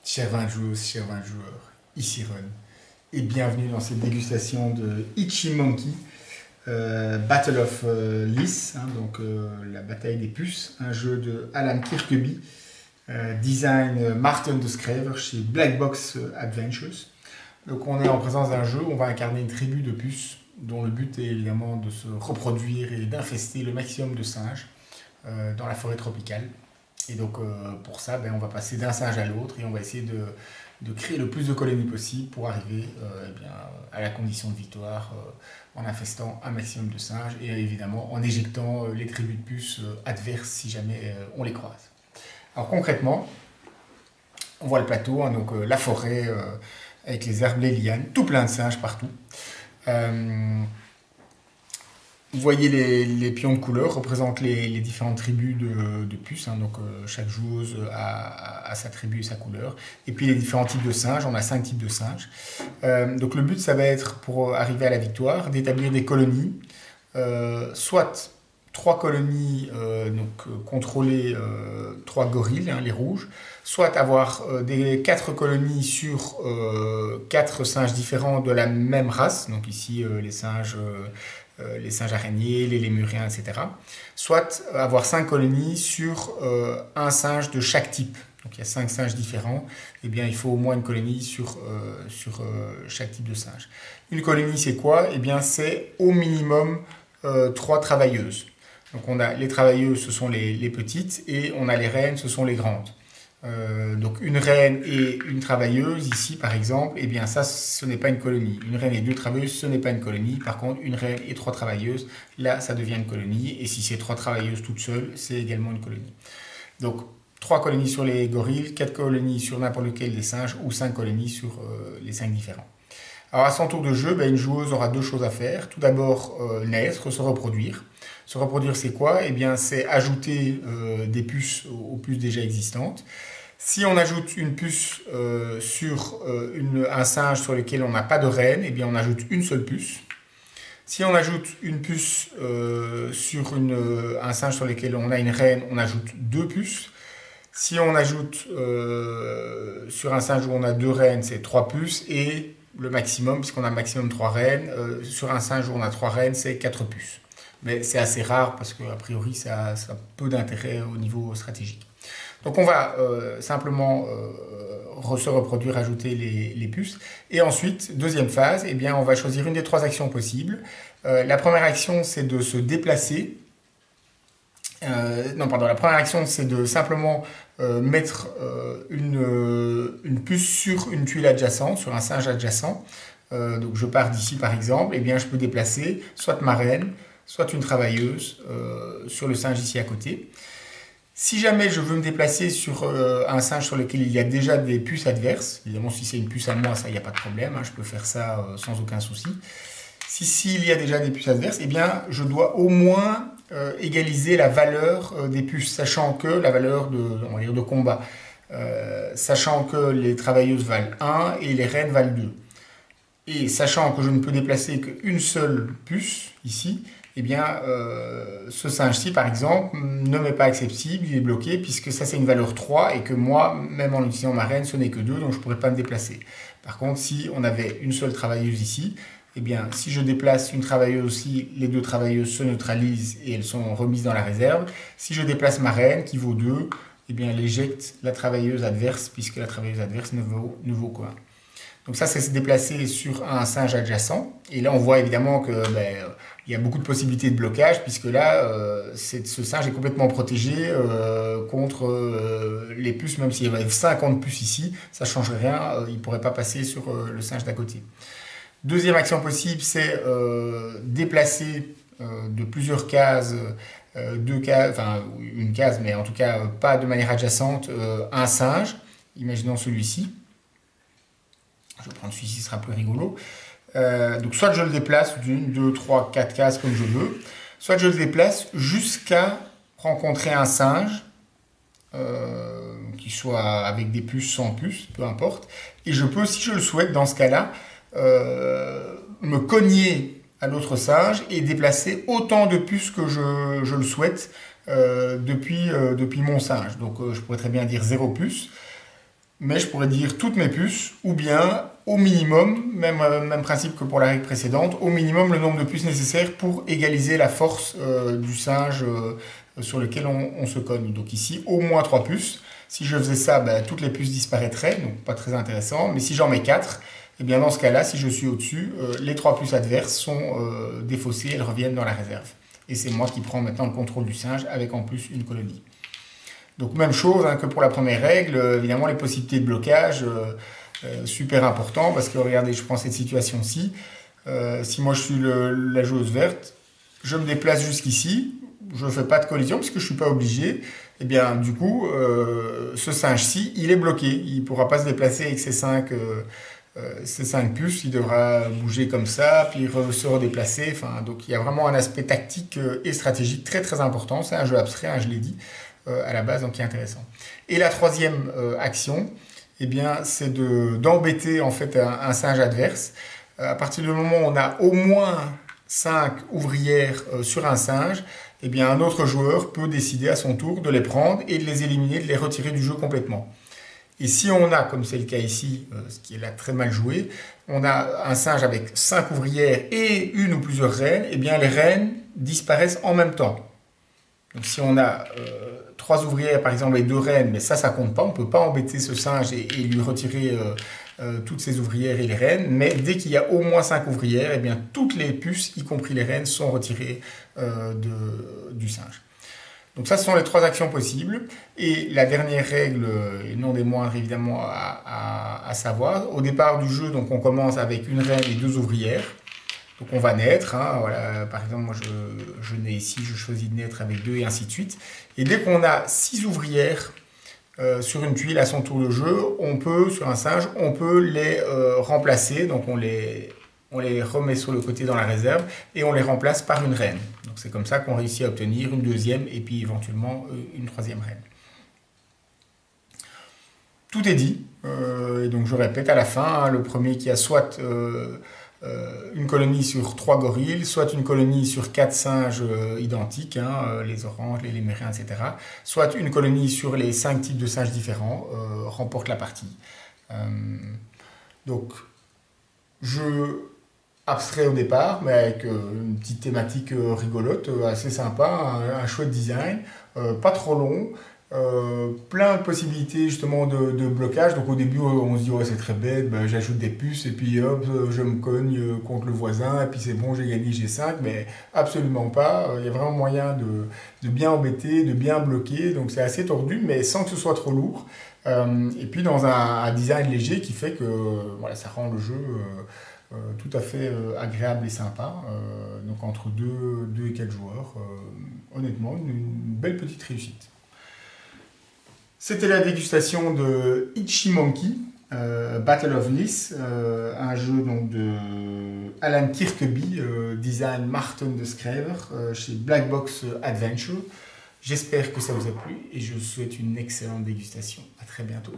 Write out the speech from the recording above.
Chers vin joueuses, chers vin joueurs, ici Ron, et bienvenue dans cette dégustation de Itchy Monkey, Battle of Lice, la bataille des puces, un jeu de Alan Kirkeby, design Martin de Schrever chez Black Box Adventures. Donc on est en présence d'un jeu où on va incarner une tribu de puces dont le but est évidemment de se reproduire et d'infester le maximum de singes dans la forêt tropicale. Et donc pour ça, on va passer d'un singe à l'autre et on va essayer de créer le plus de colonies possible pour arriver à la condition de victoire en infestant un maximum de singes et évidemment en éjectant les tribus de puces adverses si jamais on les croise. Alors concrètement, on voit le plateau, la forêt avec les herbes, les lianes, tout plein de singes partout. Vous voyez les pions de couleur représentent les différentes tribus de puces. Chaque joueuse a sa tribu et sa couleur. Et puis les différents types de singes. On a 5 types de singes. Donc le but, ça va être, pour arriver à la victoire, d'établir des colonies. Soit 3 colonies, contrôler 3 gorilles, les rouges. Soit avoir 4 colonies sur 4 singes différents de la même race. Donc ici, les singes araignées, les lémuriens, etc. Soit avoir 5 colonies sur un singe de chaque type. Donc il y a 5 singes différents, et bien il faut au moins une colonie sur chaque type de singe. Une colonie, c'est quoi? Et bien c'est au minimum 3 travailleuses. Donc on a les travailleuses, ce sont les petites, et on a les reines, ce sont les grandes. Donc une reine et une travailleuse, ici par exemple, et bien ça, ce n'est pas une colonie. Une reine et 2 travailleuses, ce n'est pas une colonie. Par contre, une reine et 3 travailleuses, là, ça devient une colonie. Et si c'est 3 travailleuses toutes seules, c'est également une colonie. Donc 3 colonies sur les gorilles, 4 colonies sur n'importe lequel des singes, ou 5 colonies sur les 5 différents. Alors à son tour de jeu, une joueuse aura 2 choses à faire. Tout d'abord, naître, se reproduire. Se reproduire, c'est quoi? Eh bien, c'est ajouter des puces aux puces déjà existantes. Si on ajoute une puce sur un singe sur lequel on n'a pas de reine, eh bien on ajoute une seule puce. Si on ajoute une puce sur un singe sur lequel on a une reine, on ajoute 2 puces. Si on ajoute sur un singe où on a 2 reines, c'est 3 puces. Et le maximum, puisqu'on a maximum 3 reines, sur un singe où on a 3 reines, c'est 4 puces. Mais c'est assez rare parce qu'a priori, ça a peu d'intérêt au niveau stratégique. Donc on va simplement se reproduire, ajouter les puces. Et ensuite, deuxième phase, on va choisir une des 3 actions possibles. La première action, c'est de se déplacer. La première action, c'est de simplement mettre une puce sur une tuile adjacente, sur un singe adjacent. Donc je pars d'ici par exemple, je peux déplacer soit ma reine, soit une travailleuse sur le singe ici à côté. Si jamais je veux me déplacer sur un singe sur lequel il y a déjà des puces adverses, évidemment si c'est une puce à moi, ça, il n'y a pas de problème, je peux faire ça sans aucun souci. S'il y a déjà des puces adverses, je dois au moins égaliser la valeur des puces, sachant que la valeur de combat, sachant que les travailleuses valent 1 et les reines valent 2. Et sachant que je ne peux déplacer qu'une seule puce, ici, ce singe-ci, par exemple, ne m'est pas accessible, il est bloqué, puisque ça c'est une valeur 3, et que moi, même en utilisant ma reine, ce n'est que 2, donc je ne pourrais pas me déplacer. Par contre, si on avait une seule travailleuse ici, si je déplace une travailleuse aussi, les 2 travailleuses se neutralisent et elles sont remises dans la réserve. Si je déplace ma reine, qui vaut 2, elle éjecte la travailleuse adverse, puisque la travailleuse adverse ne vaut quoi. Donc ça, c'est se déplacer sur un singe adjacent. Et là, on voit évidemment que il y a beaucoup de possibilités de blocage, puisque là, ce singe est complètement protégé contre les puces, même s'il y avait 50 puces ici, ça ne changerait rien, il ne pourrait pas passer sur le singe d'à côté. Deuxième action possible, c'est déplacer de plusieurs cases, une case, mais en tout cas pas de manière adjacente, un singe. Imaginons celui-ci. Je vais prendre celui-ci, ce sera plus rigolo. Donc soit je le déplace d'une, 2, 3, 4 cases comme je veux, soit je le déplace jusqu'à rencontrer un singe qui soit avec des puces, sans puces, peu importe. Et je peux, si je le souhaite, dans ce cas-là, me cogner à l'autre singe et déplacer autant de puces que je le souhaite depuis mon singe. Donc je pourrais très bien dire 0 puce. mais je pourrais dire toutes mes puces, ou bien au minimum, même principe que pour la règle précédente, au minimum le nombre de puces nécessaires pour égaliser la force du singe sur lequel on se cogne. Donc ici, au moins 3 puces. Si je faisais ça, ben, toutes les puces disparaîtraient, donc pas très intéressant. Mais si j'en mets 4, et bien dans ce cas-là, si je suis au-dessus, les 3 puces adverses sont défaussées, elles reviennent dans la réserve. Et c'est moi qui prends maintenant le contrôle du singe avec en plus une colonie. Donc même chose hein, que pour la première règle, évidemment les possibilités de blocage, super important parce que regardez, je prends cette situation-ci, si moi je suis la joueuse verte, je me déplace jusqu'ici, je ne fais pas de collision parce que je ne suis pas obligé, et bien du coup ce singe-ci il est bloqué, il ne pourra pas se déplacer avec ces 5 puces, il devra bouger comme ça, puis se redéplacer. Enfin, donc il y a vraiment un aspect tactique et stratégique très très important. C'est un jeu abstrait, hein, je l'ai dit à la base, donc qui est intéressant. Et la troisième action, eh bien, c'est d'embêter en fait un singe adverse. À partir du moment où on a au moins 5 ouvrières sur un singe, eh bien, un autre joueur peut décider à son tour de les prendre et de les éliminer, de les retirer du jeu complètement. Et si on a, comme c'est le cas ici, ce qui est là très mal joué, on a un singe avec 5 ouvrières et une ou plusieurs reines, eh bien les reines disparaissent en même temps. Donc si on a 3 ouvrières par exemple et 2 reines, mais ça compte pas, on ne peut pas embêter ce singe et lui retirer toutes ses ouvrières et les reines, mais dès qu'il y a au moins 5 ouvrières, eh bien toutes les puces, y compris les reines, sont retirées du singe. Donc ça, ce sont les 3 actions possibles. Et la dernière règle, et non des moindres évidemment à savoir, au départ du jeu, donc on commence avec une reine et 2 ouvrières. Donc on va naître, hein, voilà, par exemple moi je nais ici, je choisis de naître avec 2 et ainsi de suite. Et dès qu'on a 6 ouvrières sur une tuile à son tour de jeu, on peut, sur un singe, on peut les remplacer, donc on les remet sur le côté dans la réserve et on les remplace par une reine. Donc c'est comme ça qu'on réussit à obtenir une deuxième et puis éventuellement une troisième reine. Tout est dit, et donc je répète à la fin, hein, le premier qui a soit une colonie sur 3 gorilles, soit une colonie sur 4 singes identiques, hein, les oranges, les lémuriens, etc., soit une colonie sur les 5 types de singes différents, remporte la partie. Donc, jeu abstrait au départ, mais avec une petite thématique rigolote, assez sympa, un chouette design, pas trop long, plein de possibilités justement de blocage. Donc au début on se dit ouais, c'est très bête, ben, j'ajoute des puces et puis hop je me cogne contre le voisin et puis c'est bon, j'ai gagné, j'ai 5, mais absolument pas. Il y a vraiment moyen de bien embêter, de bien bloquer, donc c'est assez tordu mais sans que ce soit trop lourd. Et puis dans un design léger qui fait que voilà, ça rend le jeu tout à fait agréable et sympa. Donc entre 2 et 4 joueurs, honnêtement une belle petite réussite. C'était la dégustation de Itchy Monkey, Battle of Lys, un jeu donc de Alan Kirkeby, design Martin de Schrijver, chez Black Box Adventure. J'espère que ça vous a plu et je vous souhaite une excellente dégustation. À très bientôt.